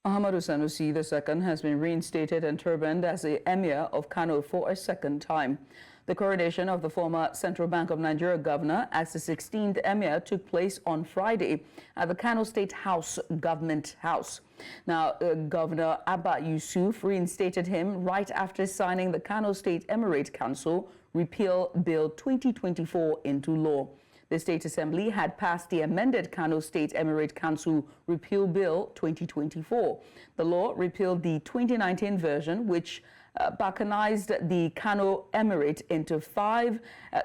Muhammadu Sanusi II has been reinstated and turbaned as the Emir of Kano for a second time. The coronation of the former Central Bank of Nigeria governor as the 16th Emir took place on Friday at the Kano State House, Government House. Now, Governor Abba Yusuf reinstated him right after signing the Kano State Emirate Council Repeal Bill 2024 into law. The State Assembly had passed the amended Kano State Emirate Council Repeal Bill 2024. The law repealed the 2019 version, which balkanized the Kano Emirate into 5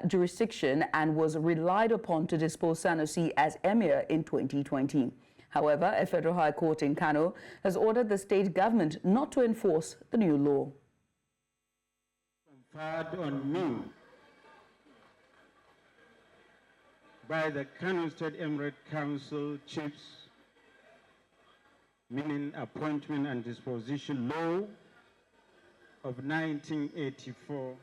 jurisdictions and was relied upon to dispose Sanusi as Emir in 2020. However, a federal high court in Kano has ordered the state government not to enforce the new law. Conferred on me by the Kano State Emirate Council Chiefs, meaning Appointment and Disposition Law of 1984,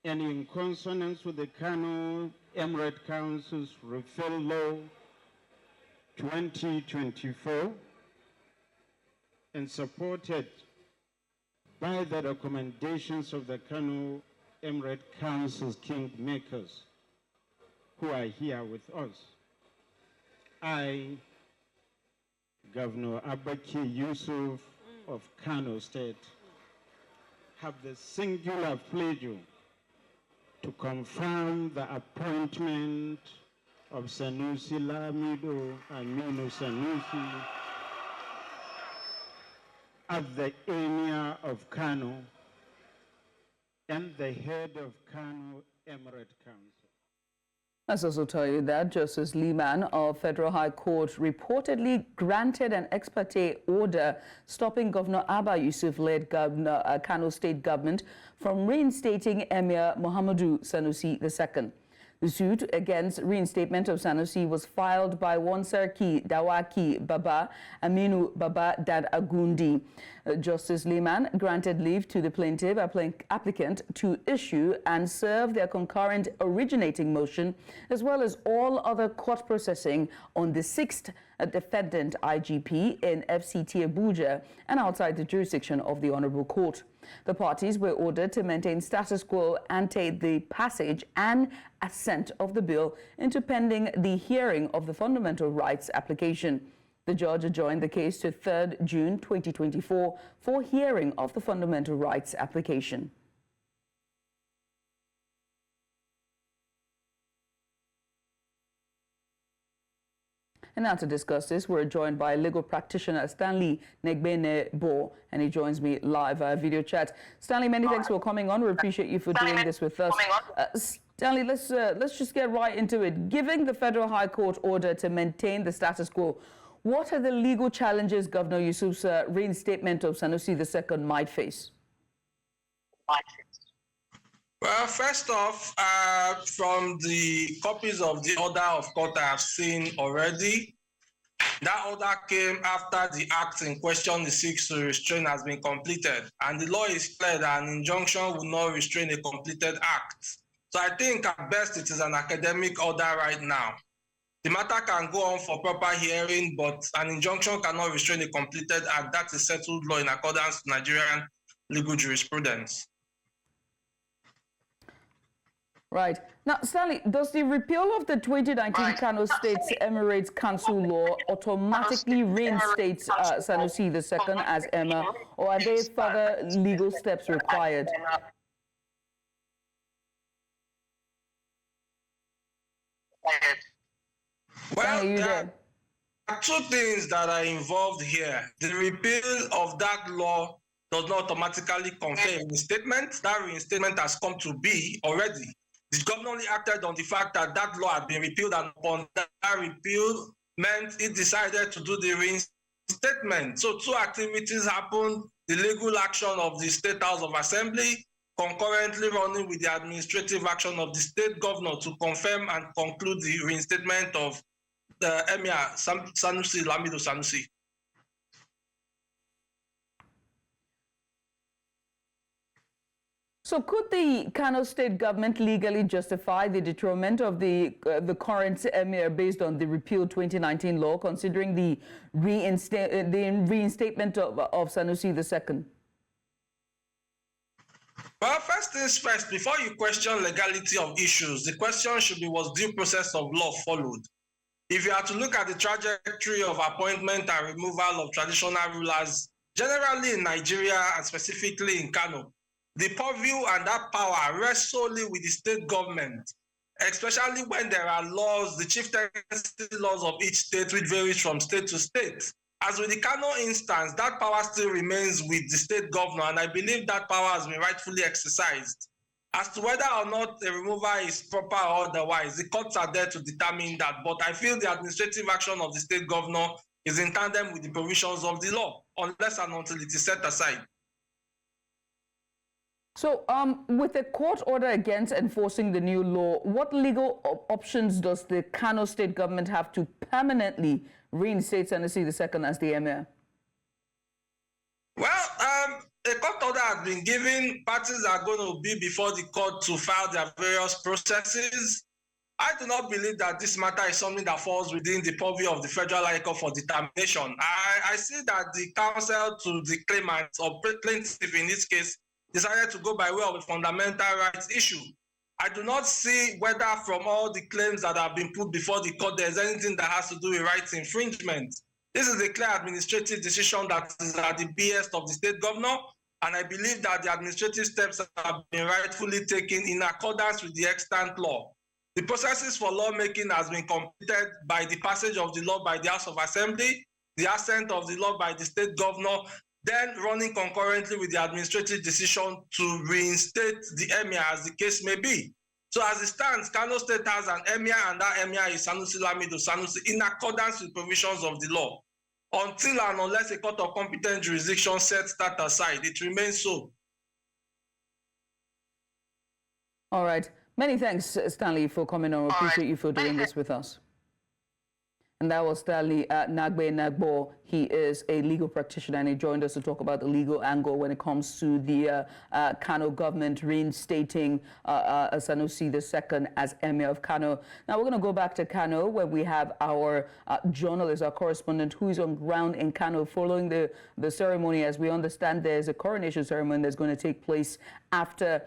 and in consonance with the Kano Emirate Council's Repeal Law 2024, and supported by the recommendations of the Kano Emirate Council's kingmakers, who are here with us, I, Governor Abba Yusuf of Kano State, have the singular pleasure to confirm the appointment of Sanusi Lamido Aminu Sanusi as the Emir of Kano and the head of Kano Emirate Council. Let's also tell you that Justice Liman of Federal High Court reportedly granted an ex-parte order stopping Governor Abba Yusuf-led Kano State government from reinstating Emir Muhammadu Sanusi II. The suit against reinstatement of Sanusi was filed by Wansarki Dawaki Baba Aminu Baba Dad Agundi. Justice Liman granted leave to the plaintiff applicant to issue and serve their concurrent originating motion, as well as all other court processing on the 6th defendant IGP in FCT Abuja and outside the jurisdiction of the Honorable Court. The parties were ordered to maintain status quo ante the passage and assent of the bill into pending the hearing of the fundamental rights application. The judge adjourned the case to 3rd June 2024 for hearing of the fundamental rights application. And now to discuss this, we're joined by legal practitioner Stanley Negbene-Bo, and he joins me live via video chat. Stanley, many thanks for coming on. We appreciate you for doing this with us. Stanley, let's just get right into it. Given the Federal High Court order to maintain the status quo, what are the legal challenges Governor Yusuf's reinstatement of Sanusi II might face? Well, first off, from the copies of the order of court I have seen already, that order came after the act in question, the 6 to restrain, has been completed. And the law is clear that an injunction will not restrain a completed act. So I think at best it is an academic order right now. The matter can go on for proper hearing, but an injunction cannot restrain a completed act. That is settled law in accordance with Nigerian legal jurisprudence. Right. Now, Stanley, does the repeal of the 2019 Kano State Emirates Council law automatically reinstate Sanusi II as Emir, or are there further legal steps required? Well, there are 2 things that are involved here. The repeal of that law does not automatically confer reinstatement. That reinstatement has come to be already. The governor only acted on the fact that that law had been repealed, and upon that repeal meant it decided to do the reinstatement. So 2 activities happened: the legal action of the State House of Assembly, concurrently running with the administrative action of the state governor to confirm and conclude the reinstatement of the Emir Sanusi Lamido Sanusi. So could the Kano state government legally justify the dethronement of the current emir based on the repealed 2019 law, considering the reinstatement of Sanusi II? Well, first things first, before you question legality of issues, the question should be, was due process of law followed? If you are to look at the trajectory of appointment and removal of traditional rulers, generally in Nigeria and specifically in Kano, the purview and that power rests solely with the state government, especially when there are laws, the chieftaincy laws of each state, which varies from state to state. As with the Kano instance, that power still remains with the state governor, and I believe that power has been rightfully exercised. As to whether or not a removal is proper or otherwise, the courts are there to determine that, but I feel the administrative action of the state governor is in tandem with the provisions of the law, unless and until it is set aside. So, with a court order against enforcing the new law, what legal options does the Kano state government have to permanently reinstate Sanusi II as the emir? Well, a court order has been given. Parties are going to be before the court to file their various processes. I do not believe that this matter is something that falls within the purview of the Federal High Court for determination. I see that the counsel to the claimant or plaintiff in this case decided to go by way of a fundamental rights issue. I do not see whether from all the claims that have been put before the court, there's anything that has to do with rights infringement. This is a clear administrative decision that is at the behest of the state governor, and I believe that the administrative steps have been rightfully taken in accordance with the extant law. The processes for lawmaking has been completed by the passage of the law by the House of Assembly, the assent of the law by the state governor, then running concurrently with the administrative decision to reinstate the emir as the case may be. So as it stands, Kano State has an emir, and that emir is Sanusi Lamido Sanusi in accordance with provisions of the law. Until and unless a court of competent jurisdiction sets that aside, it remains so. All right. Many thanks, Stanley, for coming on. We appreciate you for doing this with us. And that was Stanley Nagbo. He is a legal practitioner, and he joined us to talk about the legal angle when it comes to the Kano government reinstating Sanusi II as Emir of Kano. Now, we're going to go back to Kano, where we have our journalist, our correspondent, who is on ground in Kano following the ceremony. As we understand, there's a coronation ceremony that's going to take place after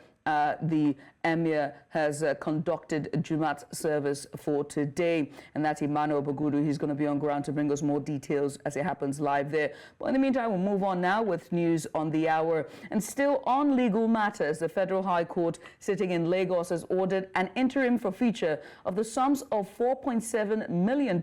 the Emir has conducted Jumat service for today, and that's Emmanuel Bagudu. He's going to be on ground to bring us more details as it happens live there. But in the meantime, we'll move on now with news on the hour. And still on legal matters, the Federal High Court sitting in Lagos has ordered an interim forfeiture of the sums of $4.7 million,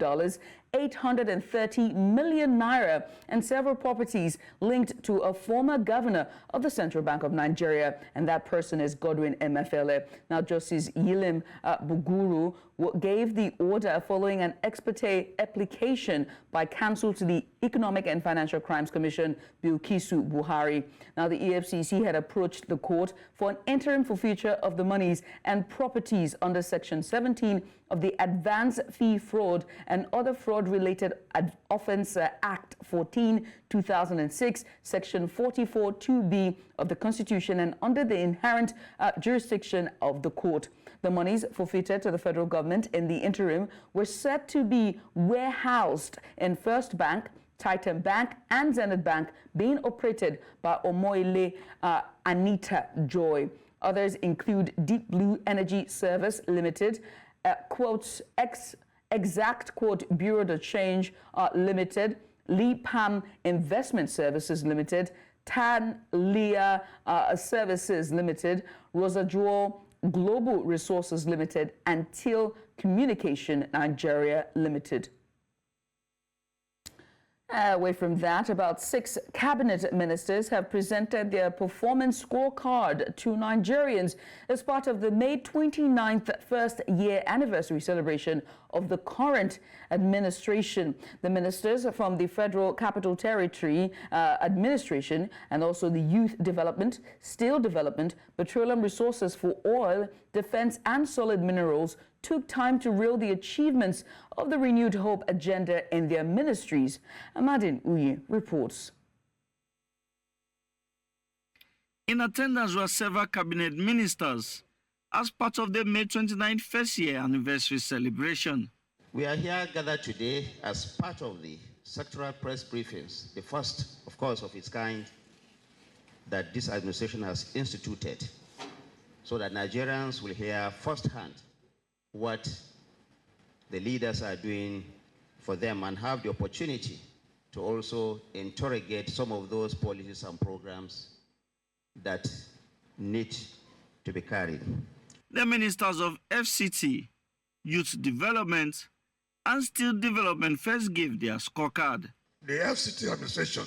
830 million naira, and several properties linked to a former governor of the Central Bank of Nigeria, and that person is Godwin Emefiele. Now, Justice Yilim Buguru gave the order following an ex-parte application by counsel to the Economic and Financial Crimes Commission, Bilkisu Buhari. Now, the EFCC had approached the court for an interim forfeiture of the monies and properties under Section 17 of the Advance Fee Fraud and Other Fraud-Related Offence Act 14, 2006, Section 44(2)(b) of the Constitution, and under the inherent jurisdiction of the court. The monies forfeited to the federal government in the interim were said to be warehoused in First Bank, Titan Bank, and Zenith Bank, being operated by Omoile Anita Joy. Others include Deep Blue Energy Service Limited, quote, Exact quote Bureau de Change Limited, Lee Pam Investment Services Limited, Tan Leah Services Limited, Rosa Jewel Global Resources Limited, and Till Communication Nigeria Limited. Away from that, about 6 cabinet ministers have presented their performance scorecard to Nigerians as part of the May 29th first-year anniversary celebration of the current administration. The ministers from the Federal Capital Territory Administration and also the Youth Development, Steel Development, Petroleum Resources for Oil, Defense and Solid Minerals took time to reel the achievements of the Renewed Hope agenda in their ministries. Amadin Uye reports. In attendance were several cabinet ministers as part of the May 29th first year anniversary celebration. We are here gathered today as part of the sectoral press briefings, the first, of course, of its kind that this administration has instituted, so that Nigerians will hear firsthand what the leaders are doing for them and have the opportunity to also interrogate some of those policies and programs that need to be carried. The ministers of FCT, Youth Development, and Steel Development first gave their scorecard. The FCT administration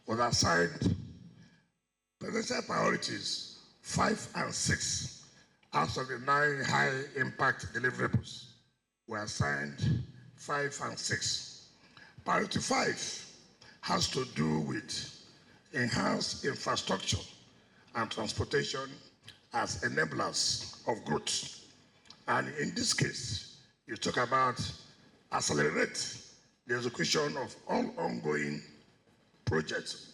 was assigned presidential priorities 5 and 6 out of the 9 high-impact deliverables were assigned 5 and 6. Priority 5 has to do with enhanced infrastructure and transportation as enablers of growth. And in this case, you talk about accelerate the execution of all ongoing projects,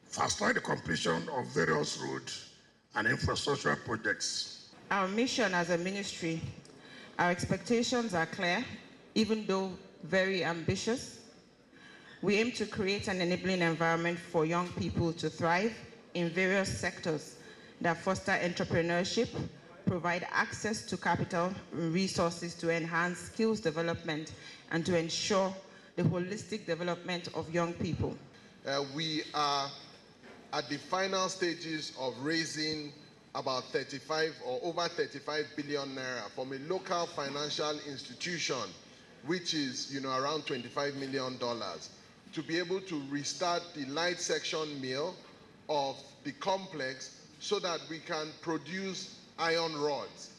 fast-track the completion of various road and infrastructure projects. Our mission as a ministry, our expectations are clear, even though very ambitious. We aim to create an enabling environment for young people to thrive in various sectors that foster entrepreneurship, provide access to capital and resources to enhance skills development, and to ensure the holistic development of young people. We are at the final stages of raising about 35 or over 35 billion naira from a local financial institution, which is around $25 million, to be able to restart the light section mill of the complex so that we can produce iron rods.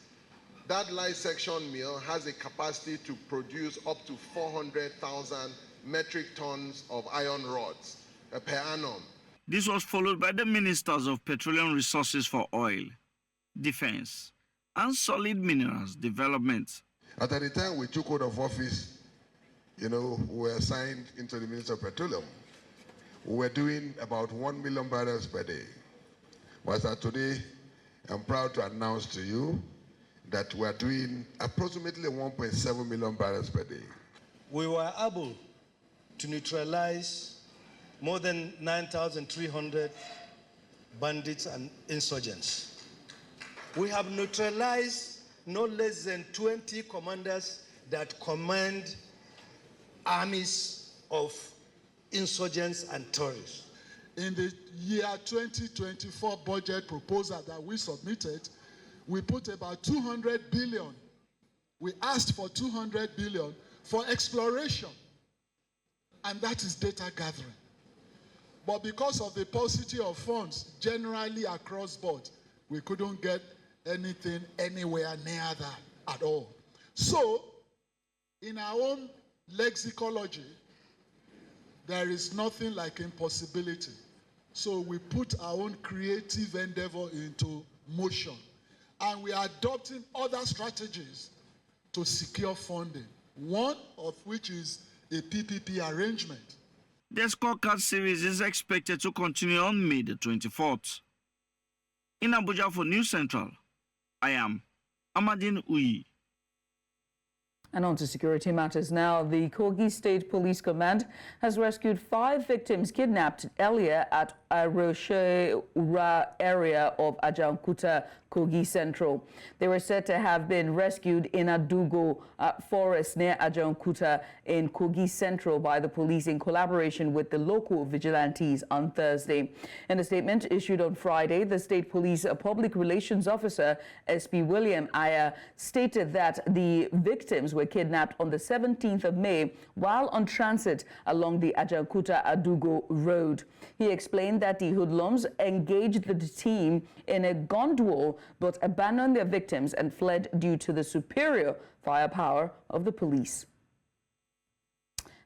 That light section mill has a capacity to produce up to 400,000 metric tons of iron rods per annum. This was followed by the ministers of Petroleum Resources for Oil, Defense, and Solid Minerals Development. At the time we took hold of office, we were assigned into the Ministry of Petroleum. We were doing about 1 million barrels per day. But today, I'm proud to announce to you that we are doing approximately 1.7 million barrels per day. We were able to neutralize more than 9,300 bandits and insurgents. We have neutralized no less than 20 commanders that command armies of insurgents and terrorists. In the year 2024 budget proposal that we submitted, we put about 200 billion. We asked for 200 billion for exploration, and that is data gathering. But because of the paucity of funds generally across board, we couldn't get anything anywhere near that at all. So, in our own lexicology, there is nothing like impossibility. So we put our own creative endeavor into motion. And we are adopting other strategies to secure funding, one of which is a PPP arrangement. The scorecard series is expected to continue on May the 24th. In Abuja for News Central, I am Amadine Uyi. And on to security matters now. The Kogi State Police Command has rescued 5 victims kidnapped earlier at Arosheura area of Ajaokuta, Kogi Central. They were said to have been rescued in Adugo forest near Ajaokuta in Kogi Central by the police in collaboration with the local vigilantes on Thursday. In a statement issued on Friday, the State Police Public Relations Officer, SP William Aya, stated that the victims were kidnapped on the 17th of May while on transit along the Ajaokuta-Adugo road. He explained that the hoodlums engaged the team in a gun-duel but abandoned their victims and fled due to the superior firepower of the police.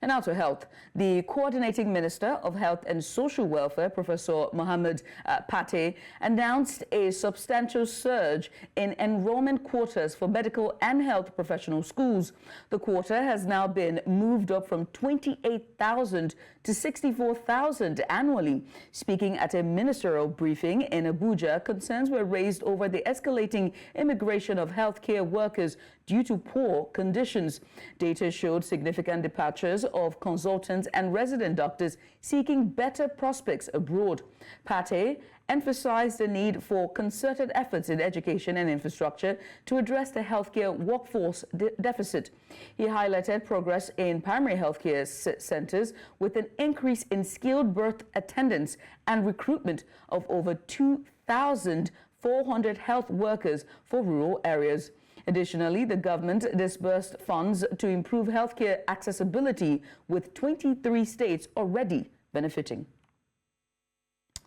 And now to health. The Coordinating Minister of Health and Social Welfare, Professor Mohammed Pate, announced a substantial surge in enrollment quotas for medical and health professional schools. The quota has now been moved up from 28,000 to 64,000 annually. Speaking at a ministerial briefing in Abuja, concerns were raised over the escalating immigration of healthcare workers due to poor conditions. Data showed significant departures of consultants and resident doctors seeking better prospects abroad. Pate emphasized the need for concerted efforts in education and infrastructure to address the healthcare workforce deficit. He highlighted progress in primary healthcare centers with an increase in skilled birth attendance and recruitment of over 2,400 health workers for rural areas. Additionally, the government disbursed funds to improve healthcare accessibility, with 23 states already benefiting.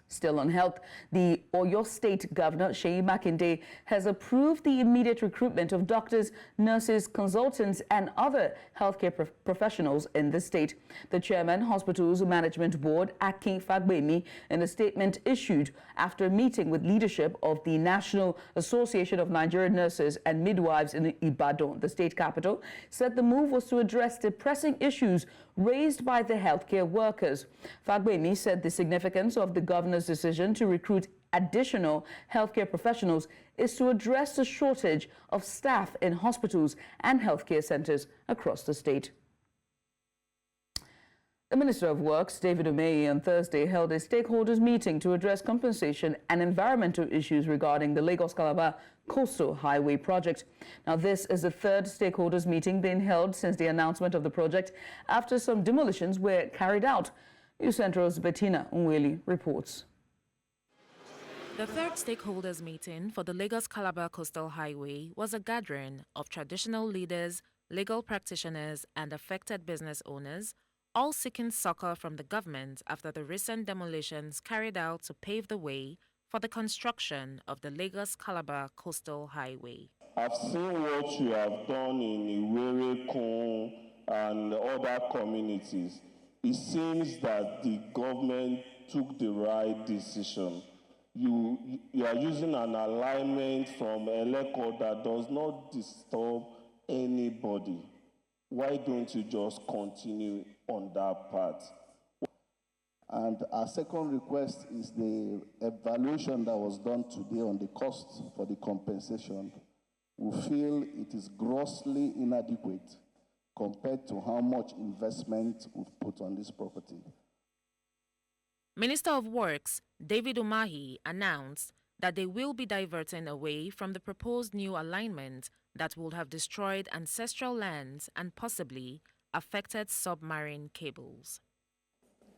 Still on health, the Oyo State Governor, Seyi Makinde, has approved the immediate recruitment of doctors, nurses, consultants, and other healthcare professionals in the state. The chairman, Hospitals Management Board, Akin Fagbemi, in a statement issued after a meeting with leadership of the National Association of Nigerian Nurses and Midwives in Ibadan, the state capital, said the move was to address the pressing issues raised by the healthcare workers. Fagbemi said the significance of the governor's decision to recruit additional healthcare professionals is to address the shortage of staff in hospitals and healthcare centers across the state. The Minister of Works, David Umahi, on Thursday held a stakeholders meeting to address compensation and environmental issues regarding the Lagos-Calabar Coastal Highway project. Now, this is the third stakeholders meeting being held since the announcement of the project after some demolitions were carried out. News Central's Bettina Unweli reports. The third stakeholders meeting for the Lagos-Calabar Coastal Highway was a gathering of traditional leaders, legal practitioners, and affected business owners, all seeking succor from the government after the recent demolitions carried out to pave the way for the construction of the Lagos-Calabar Coastal Highway. I've seen what you have done in Iwere, Kun, and other communities. It seems that the government took the right decision. You are using an alignment from Eleko that does not disturb anybody. Why don't you just continue on that path? And our second request is the evaluation that was done today on the cost for the compensation. We feel it is grossly inadequate compared to how much investment we've put on this property. Minister of Works, David Umahi, announced that they will be diverting away from the proposed new alignment that would have destroyed ancestral lands and possibly affected submarine cables.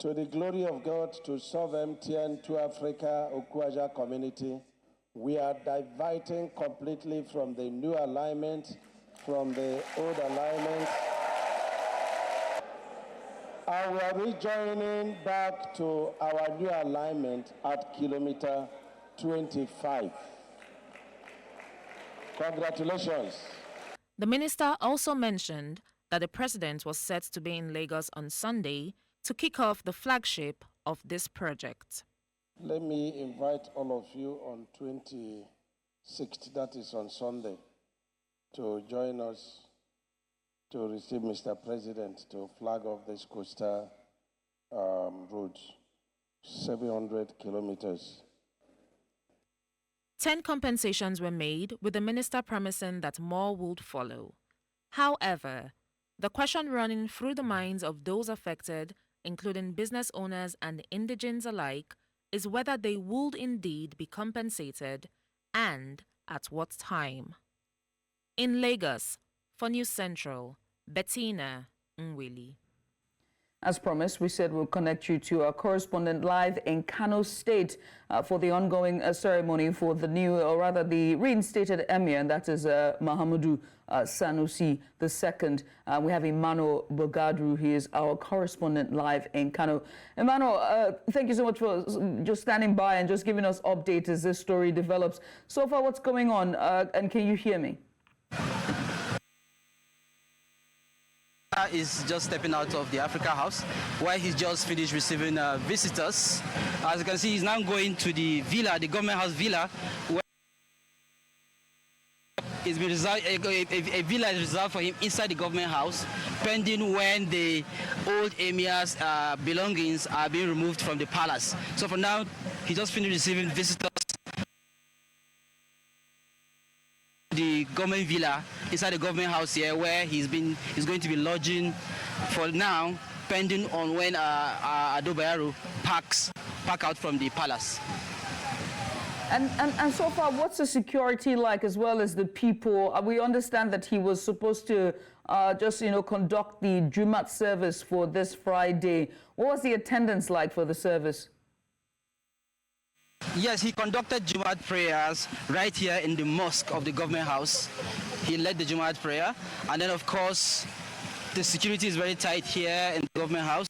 To the glory of God, to serve MTN, to Africa, Okwaja community, we are diverting completely from the new alignment, from the old alignment. And we are rejoining back to our new alignment at kilometer 25. Congratulations. The minister also mentioned that the president was set to be in Lagos on Sunday to kick off the flagship of this project. Let me invite all of you on 26th, that is on Sunday, to join us to receive Mr. President to flag off this coastal route, 700 kilometers. 10 compensations were made, with the minister promising that more would follow. However, the question running through the minds of those affected, including business owners and indigents alike, is whether they would indeed be compensated and at what time. In Lagos, for News Central, Bettina Nwili. As promised, we said we'll connect you to our correspondent live in Kano State for the ongoing ceremony for the new, or rather the reinstated Emir, and that is Mahamudu Sanusi II. We have Emmanuel Bogadru. He is our correspondent live in Kano. Emmanuel, thank you so much for just standing by and just giving us updates as this story develops. So far, what's going on, and can you hear me? is just stepping out of the Africa House, where he's just finished receiving visitors. As you can see, he's now going to the villa, the government house villa, where it's been reserved, a villa is reserved for him inside the government house, pending when the old Emir's belongings are being removed from the palace. So for now, he just finished receiving visitors. The government villa inside the government house here, where he's going to be lodging for now, pending on when Ado Bayero pack out from the palace. And so far, what's the security like, as well as the people? We understand that he was supposed to just, conduct the Jumat service for this Friday. What was the attendance like for the service? Yes, he conducted Jumat prayers right here in the mosque of the government house. He led the Jumat prayer. And then, of course, the security is very tight here in the government house.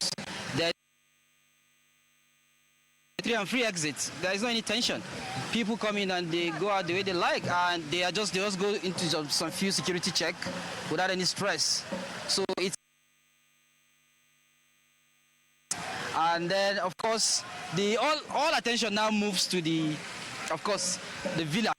There are free exits. There is no any tension. People come in and they go out the way they like, and they just go into some few security check without any stress. So it's, and then of course the all attention now moves to the villa.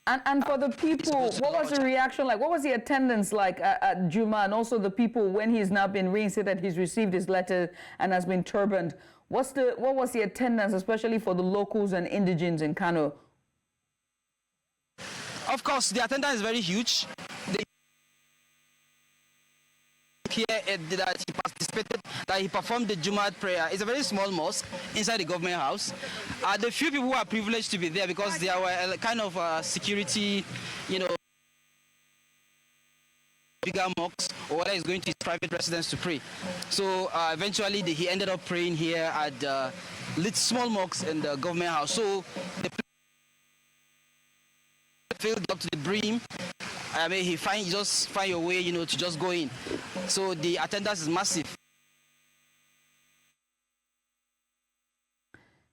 And for the people, what was the reaction like? What was the attendance like at Juma, and also the people when he's now been reinstated, he's received his letter and has been turbaned? What was the attendance, especially for the locals and indigenes in Kano? Of course, the attendance is very huge. That he participated, that he performed the Jumat prayer. It's a very small mosque inside the government house. The few people who are privileged to be there because there were kind of security, bigger mosques, or whether he's going to his private residence to pray. So eventually he ended up praying here at the small mosques in the government house. So the place filled up to the brim. I mean, you just find your way, to just go in. So the attendance is massive.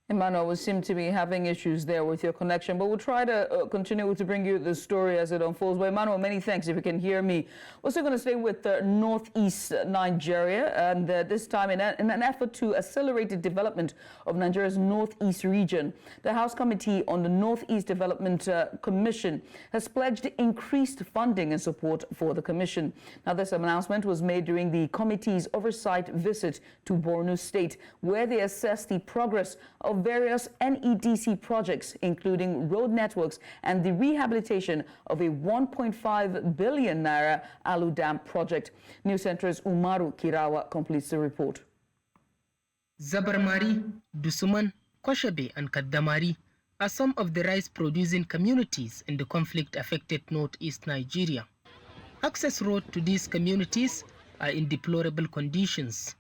Emmanuel, we seem to be having issues there with your connection, but we'll try to continue to bring you the story as it unfolds. But Emmanuel, many thanks if you can hear me. We're still going to stay with northeast Nigeria, and this time in an effort to accelerate the development of Nigeria's northeast region, the House Committee on the Northeast Development Commission has pledged increased funding and support for the commission. Now, this announcement was made during the committee's oversight visit to Borno State, where they assessed the progress of various NEDC projects, including road networks and the rehabilitation of a 1.5 billion naira Alu Dam project. News Center's Umaru Kirawa completes the report. Zabarmari, Dusuman, Koshebe and Kaddamari are some of the rice-producing communities in the conflict-affected northeast Nigeria. Access roads to these communities are in deplorable conditions.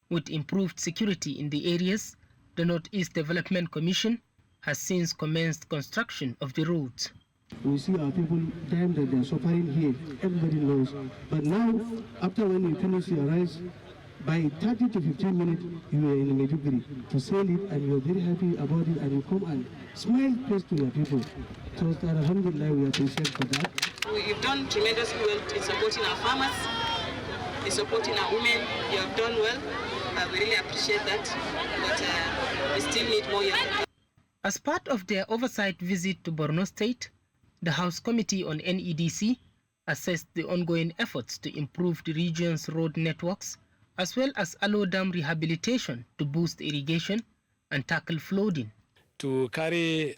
With improved security in the areas, the Northeast Development Commission has since commenced construction of the roads. We see our people dying, that they are suffering here, everybody knows. But now, after when you finish your rice, by 30 to 15 minutes, you are in Maiduguri to sell it, and you are very happy about it, and you come and smile face to your people. So, alhamdulillah, we appreciate for that. You've done tremendously well in supporting our farmers, in supporting our women. You have done well. We really appreciate that, but we still need more. As part of their oversight visit to Borno State, the House Committee on NEDC assessed the ongoing efforts to improve the region's road networks, as well as Alu Dam rehabilitation to boost irrigation and tackle flooding. To carry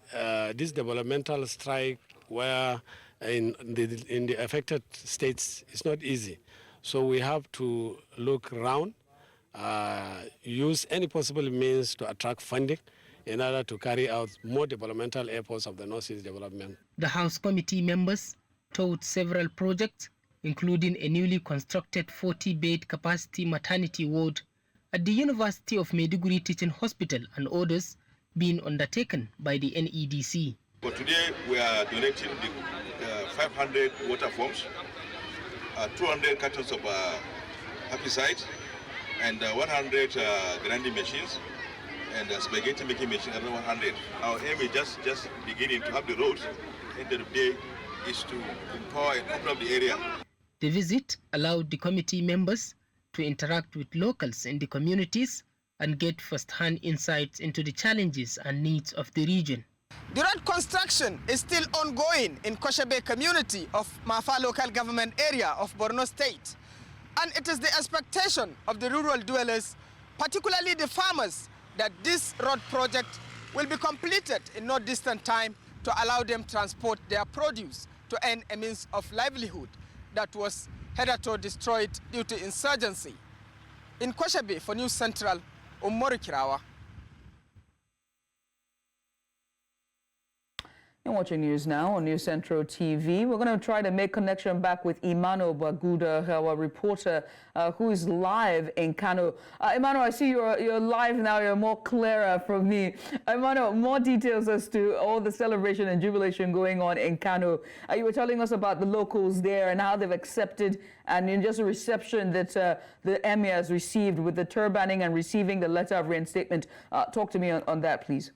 this developmental strike where in the affected states is not easy. So we have to look around, use any possible means to attract funding in order to carry out more developmental efforts of the Northeast Development. The House Committee members touted several projects, including a newly constructed 40-bed capacity maternity ward at the University of Maiduguri Teaching Hospital and others being undertaken by the NEDC. For today, we are donating the 500 water forms, 200 cartons of herbicide, and 100 grinding machines, and spaghetti making machine, another 100. Our aim is just beginning to have the roads. End of the day is to empower and open up the area. The visit allowed the committee members to interact with locals in the communities and get first-hand insights into the challenges and needs of the region. The road construction is still ongoing in Koshebe community of Mafa local government area of Borno State. And it is the expectation of the rural dwellers, particularly the farmers, that this road project will be completed in no distant time to allow them transport their produce to earn a means of livelihood that was hitherto destroyed due to insurgency. In Koshebe for News Central, Umori Kirawa. You're watching news now on News Central TV. We're going to try to make connection back with Emmanuel Baguda, our reporter, who is live in Kano. Emmanuel, I see you're live now. You're more clearer from me. Emmanuel, more details as to all the celebration and jubilation going on in Kano. You were telling us about the locals there and how they've accepted and in just a reception that the Emir has received with the turbaning and receiving the letter of reinstatement. Talk to me on that, please.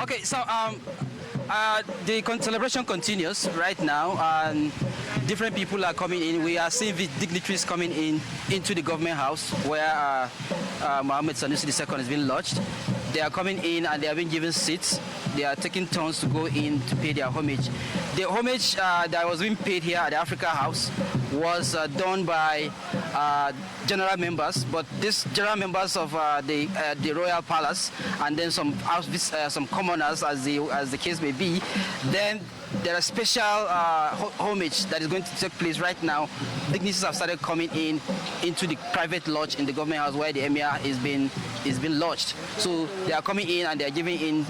Okay, so the celebration continues right now, and different people are coming in. We are seeing dignitaries coming into the government house where Mohammed Sanusi II has been lodged. They are coming in and they are being given seats. They are taking turns to go in to pay their homage. The homage that was being paid here at the Africa House was done by general members, but these general members of the Royal Palace and then some commoners, as the case may be, then there are special homage that is going to take place right now. Dignitaries have started coming into the private lodge in the government house where the Emir is being lodged. So they are coming in and they are giving in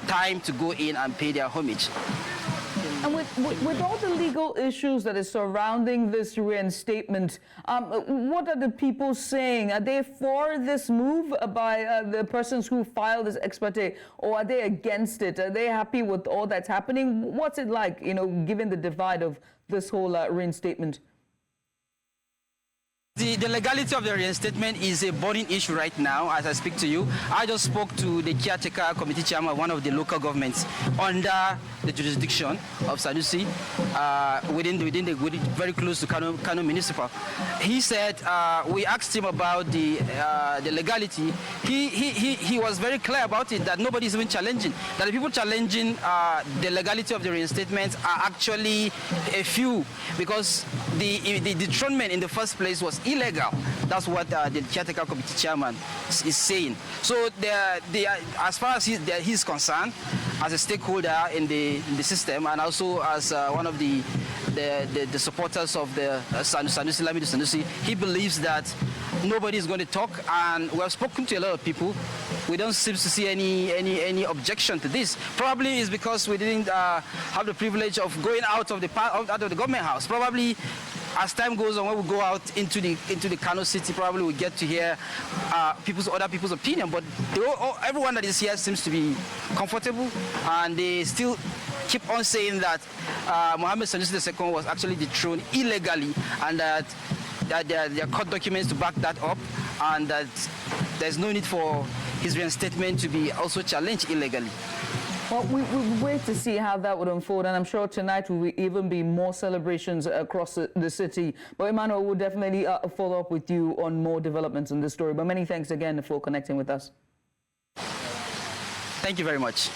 time to go in and pay their homage. And with all the legal issues that is surrounding this reinstatement, what are the people saying? Are they for this move by the persons who filed this ex-parte, or are they against it? Are they happy with all that's happening? What's it like, given the divide of this whole reinstatement? The legality of the reinstatement is a burning issue right now as I speak to you. I just spoke to the caretaker committee chairman of one of the local governments under the jurisdiction of Sanusi, very close to Kano Municipal. He said, we asked him about the legality. He was very clear about it, that nobody is even challenging. That the people challenging the legality of the reinstatement are actually a few, because the dethronement in the first place was illegal. That's what the caretaker committee chairman is saying. So as far as he's concerned, as a stakeholder in the system, and also as one of the supporters of the Sanusi, Lamido Sanusi, he believes that nobody is going to talk, and we have spoken to a lot of people. We don't seem to see any objection to this. Probably is because we didn't have the privilege of going out of the government house. Probably as time goes on, when we go out into the Kano city, probably we get to hear other people's opinion. But everyone that is here seems to be comfortable, and they still keep on saying that Mohammed Sanusi II was actually dethroned illegally, and that there are court documents to back that up, and that there's no need for his reinstatement to be also challenged illegally. Well, we wait to see how that would unfold, and I'm sure tonight will even be more celebrations across the city. But Emmanuel, will definitely follow up with you on more developments in this story. But many thanks again for connecting with us. Thank you very much.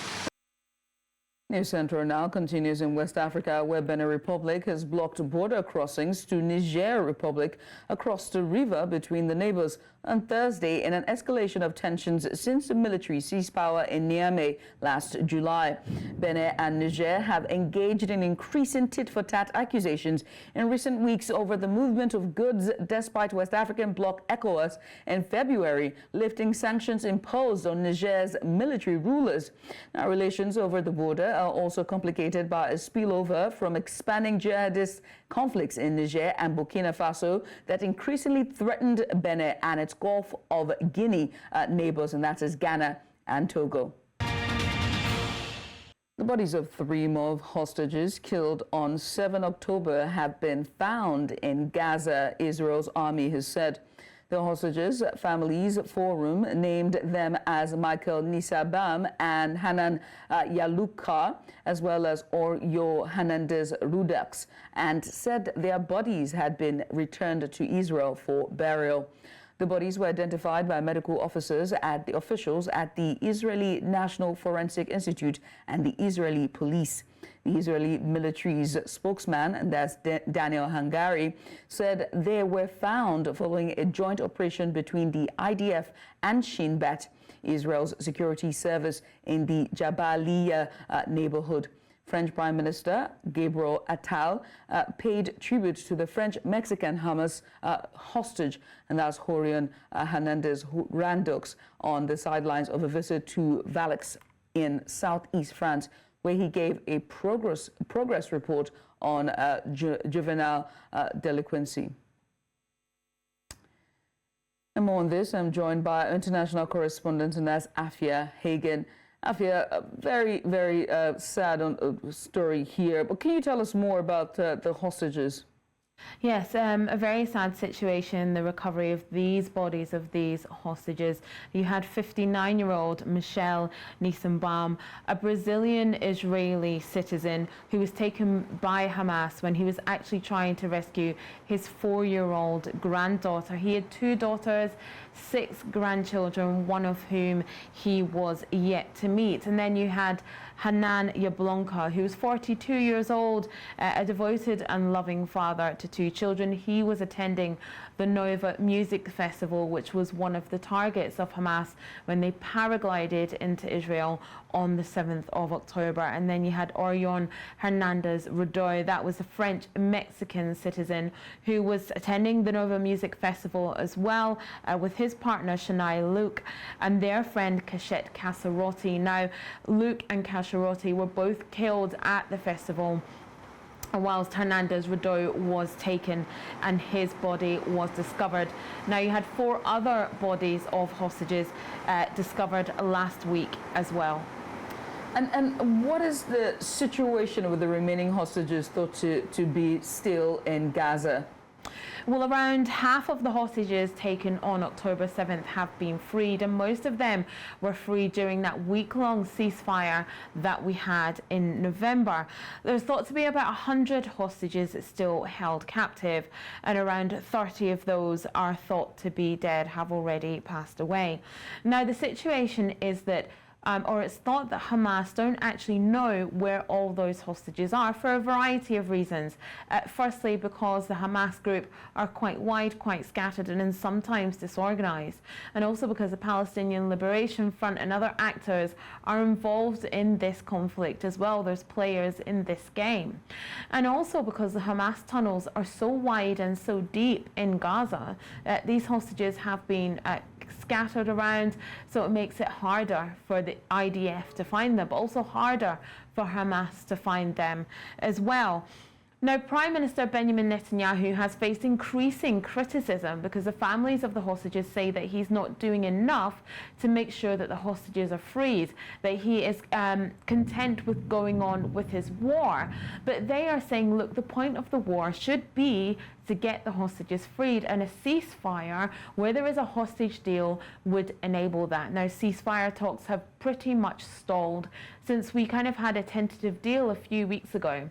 News Central now continues in West Africa, where Benin Republic has blocked border crossings to Niger Republic across the river between the neighbors on Thursday in an escalation of tensions since the military seized power in Niamey last July. Benin and Niger have engaged in increasing tit-for-tat accusations in recent weeks over the movement of goods, despite West African bloc ECOWAS in February lifting sanctions imposed on Niger's military rulers. Now, relations over the border are also complicated by a spillover from expanding jihadist conflicts in Niger and Burkina Faso that increasingly threatened Benin and its Gulf of Guinea neighbors, and that is Ghana and Togo. The bodies of 3 more hostages killed on 7 October have been found in Gaza, Israel's army has said. The hostages' families forum named them as Michael Nisabam and Hanan Yaluka, as well as Oryo Hernandez Rudaks, and said their bodies had been returned to Israel for burial. The bodies were identified by medical officers at the officials at the Israeli National Forensic Institute and the Israeli police. The Israeli military's spokesman, and that's Daniel Hangari, said they were found following a joint operation between the IDF and Shin Bet, Israel's security service, in the Jabalia neighborhood. French Prime Minister Gabriel Attal paid tribute to the French-Mexican Hamas hostage, and that's Horion Hernandez Randux, on the sidelines of a visit to Valeix in southeast France, where he gave a progress report on juvenile delinquency. And more on this, I'm joined by international correspondent, and that's Afia Hagen. Afia, a very, very sad story here, but can you tell us more about the hostages? Yes, a very sad situation, the recovery of these bodies of these hostages. You had 59-year-old Michel Nissenbaum, a Brazilian-Israeli citizen who was taken by Hamas when he was actually trying to rescue his 4-year-old granddaughter. He had 2 daughters, 6 grandchildren, one of whom he was yet to meet. And then you had Hanan Yablonka, who was 42 years old, a devoted and loving father to 2 children. He was attending the Nova Music Festival, which was one of the targets of Hamas when they paraglided into Israel on the 7th of October. And then you had Orion Hernandez Rudoy, that was a French-Mexican citizen who was attending the Nova Music Festival as well, with his partner Shania Luke and their friend Cachette Cassarotti. Now, Luke and Cassarotti were both killed at the festival, whilst Hernandez Rudoy was taken and his body was discovered. Now, you had 4 other bodies of hostages discovered last week as well. And what is the situation with the remaining hostages thought to be still in Gaza? Well, around half of the hostages taken on October 7th have been freed, and most of them were freed during that week-long ceasefire that we had in November. There's thought to be about 100 hostages still held captive, and around 30 of those are thought to be dead, have already passed away. Now, the situation is that or it's thought that Hamas don't actually know where all those hostages are for a variety of reasons. Firstly, because the Hamas group are quite wide, quite scattered, and sometimes disorganized. And also because the Palestinian Liberation Front and other actors are involved in this conflict as well. There's players in this game. And also because the Hamas tunnels are so wide and so deep in Gaza, these hostages have been scattered around, so it makes it harder for the IDF to find them, but also harder for Hamas to find them as well. Now, Prime Minister Benjamin Netanyahu has faced increasing criticism because the families of the hostages say that he's not doing enough to make sure that the hostages are freed, that he is content with going on with his war. But they are saying, look, the point of the war should be to get the hostages freed, and a ceasefire where there is a hostage deal would enable that. Now, ceasefire talks have pretty much stalled since we kind of had a tentative deal a few weeks ago.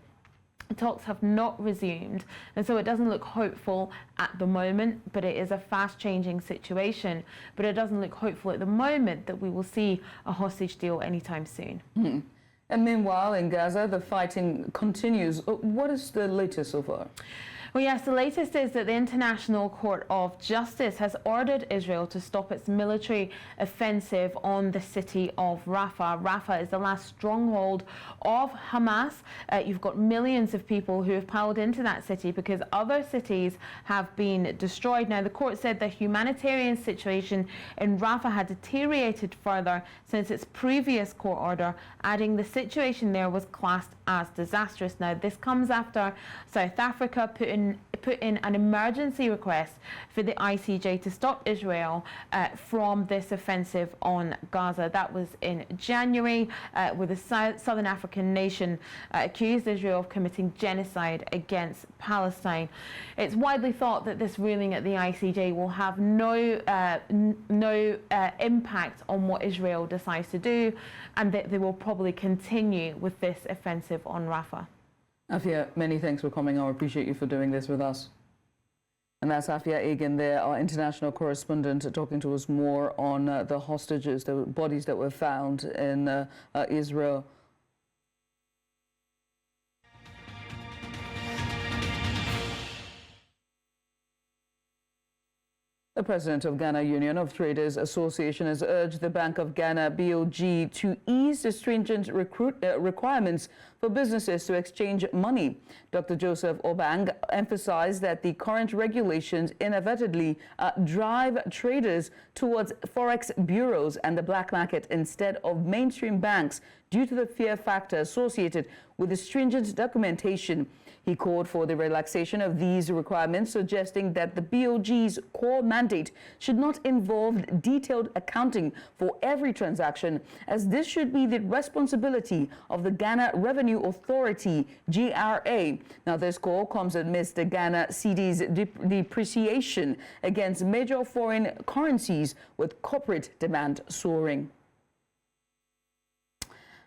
Talks have not resumed, and so it doesn't look hopeful at the moment, but it is a fast-changing situation. But it doesn't look hopeful at the moment that we will see a hostage deal anytime soon. And meanwhile, in Gaza, the fighting continues. What is the latest so far? Well, yes, the latest is that the International Court of Justice has ordered Israel to stop its military offensive on the city of Rafah. Rafah is the last stronghold of Hamas. You've got millions of people who have piled into that city because other cities have been destroyed. Now, the court said the humanitarian situation in Rafah had deteriorated further since its previous court order, adding the situation there was classed as disastrous. Now, this comes after South Africa put in put in an emergency request for the ICJ to stop Israel from this offensive on Gaza. That was in January, where the Southern African nation accused Israel of committing genocide against Palestine. It's widely thought that this ruling at the ICJ will have no impact on what Israel decides to do, and that they will probably continue with this offensive on Rafah. Afia, many thanks for coming. I appreciate you for doing this with us. And that's Afia Egan there, our international correspondent, talking to us more on the hostages, the bodies that were found in Israel. The president of Ghana Union of Traders Association has urged the Bank of Ghana, BOG, to ease the stringent requirements for businesses to exchange money. Dr. Joseph Obang emphasized that the current regulations inadvertently drive traders towards forex bureaus and the black market instead of mainstream banks due to the fear factor associated with the stringent documentation. He called for the relaxation of these requirements, suggesting that the BOG's core mandate should not involve detailed accounting for every transaction, as this should be the responsibility of the Ghana Revenue Authority, GRA. Now, this call comes amidst the Ghana cedi's depreciation against major foreign currencies, with corporate demand soaring.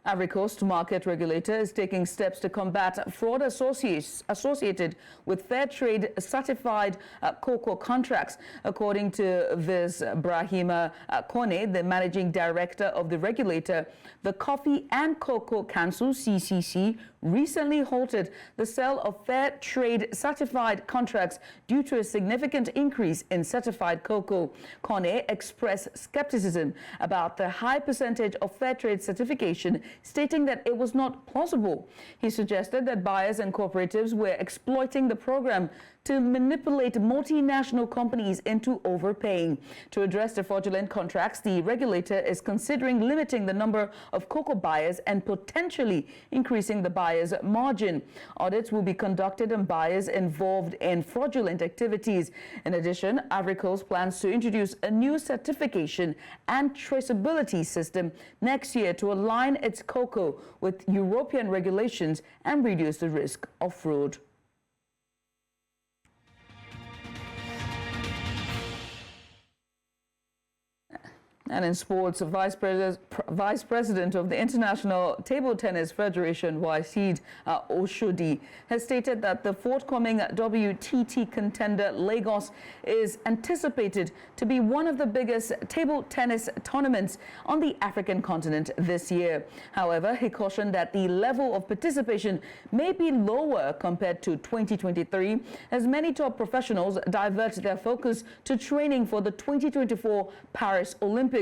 Ivory Coast market regulator is taking steps to combat fraud associated with fair trade certified cocoa contracts. According to Viz Brahima Kone, the managing director of the regulator, the Coffee and Cocoa Council, CCC, recently halted the sale of fair trade certified contracts due to a significant increase in certified cocoa. Kone expressed skepticism about the high percentage of fair trade certification, stating that it was not plausible. He suggested that buyers and cooperatives were exploiting the program to manipulate multinational companies into overpaying. To address the fraudulent contracts, the regulator is considering limiting the number of cocoa buyers and potentially increasing the buyer's margin. Audits will be conducted on buyers involved in fraudulent activities. In addition, Ivory Coast plans to introduce a new certification and traceability system next year to align its cocoa with European regulations and reduce the risk of fraud. And in sports, Vice President of the International Table Tennis Federation, Waheed Oshodi, has stated that the forthcoming WTT contender Lagos is anticipated to be one of the biggest table tennis tournaments on the African continent this year. However, he cautioned that the level of participation may be lower compared to 2023, as many top professionals divert their focus to training for the 2024 Paris Olympics.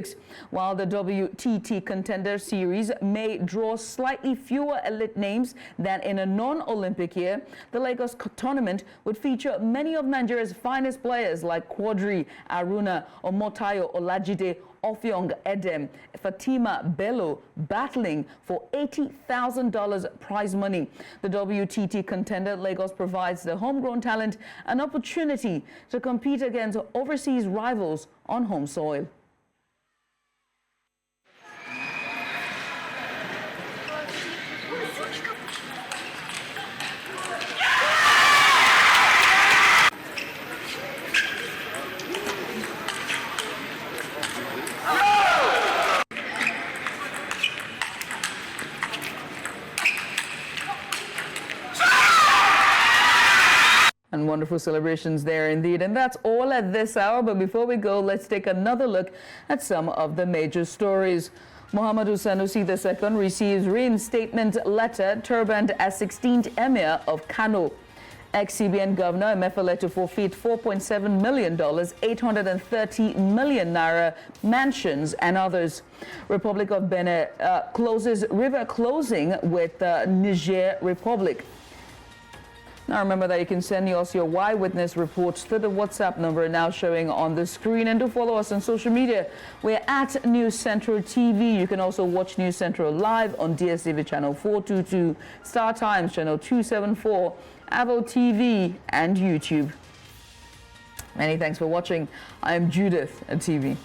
While the WTT Contender Series may draw slightly fewer elite names than in a non-Olympic year, the Lagos tournament would feature many of Nigeria's finest players like Quadri, Aruna, Omotayo Olajide, Offiong Edem, Fatima Bello, battling for $80,000 prize money. The WTT Contender Lagos provides the homegrown talent an opportunity to compete against overseas rivals on home soil. And wonderful celebrations there indeed. And that's all at this hour. But before we go, let's take another look at some of the major stories. Muhammadu Sanusi II receives reinstatement letter turbaned as 16th Emir of Kano. Ex-CBN Governor Emefiele to forfeit $4.7 million, 830 million naira, mansions and others. Republic of Benin closes river closing with Niger Republic. Now remember that you can send us your eyewitness reports to the WhatsApp number now showing on the screen, and do follow us on social media. We're at News Central TV. You can also watch News Central live on DSTV channel 422, Star Times channel 274, Avo TV and YouTube. Many thanks for watching. I'm Judith at TV.